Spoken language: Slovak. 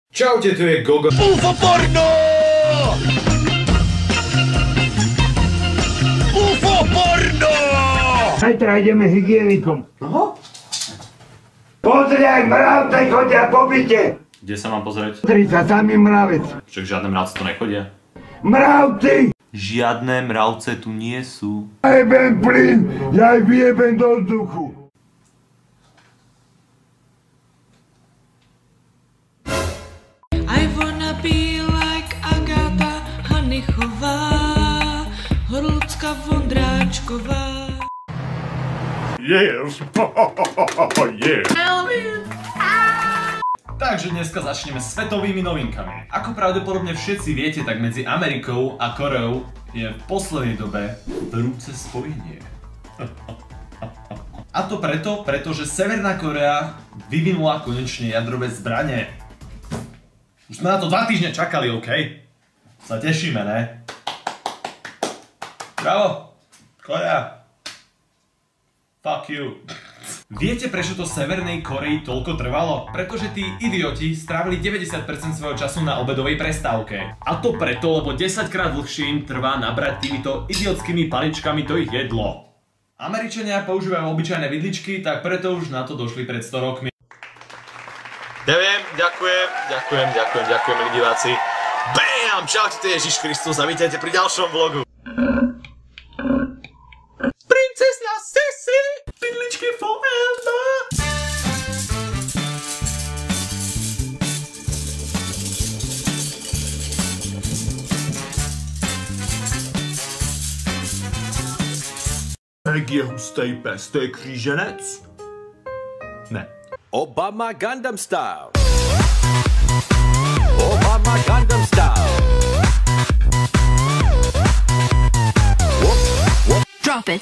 Čaute, tu je Gogo. UFO porno! UFO porno! Zajtra ideme hygienikom. Aha. Pozri, aj mravce chodia po byte. Kde sa mám pozrieť? Pozri sa, samý mravec. Však žiadne mravce tu nechodia. Mravci! Žiadne mravce tu nie sú. Ja jebem plyn, ja ich vyjebem do vzduchu. I wanna be like Agáta Hanichová, Horlická Vondráčková. Yes! Yeah! Takže dneska začneme svetovými novinkami. Ako pravdepodobne všetci viete, tak medzi Amerikou a Koreou je v poslednej dobe vrúce spojenie. A to pretože Severná Korea vyvinula konečne jadrové zbrane. Už sme na to 2 týždne čakali, OK? Sa tešíme, ne? Bravo! Korea! Fuck you. Viete, prečo to Severnej Koreji toľko trvalo? Pretože tí idioti strávili 90% svojho času na obedovej prestávke. A to preto, lebo 10-krát dlhšie im trvá nabrať týmito idiotskými paličkami to ich jedlo. Američania používajú obyčajné vidličky, tak preto už na to došli pred 100 rokmi. Neviem, ďakujem, milí diváci. BAM! Čaute, to je Ježiš Kristus a vítajte pri ďalšom vlogu. Princesna Sisi! Vidličky forever! Jak je hustej pes, to je kříženec? Ne. Obama Gangnam Style. Obama Gangnam Style. Drop it.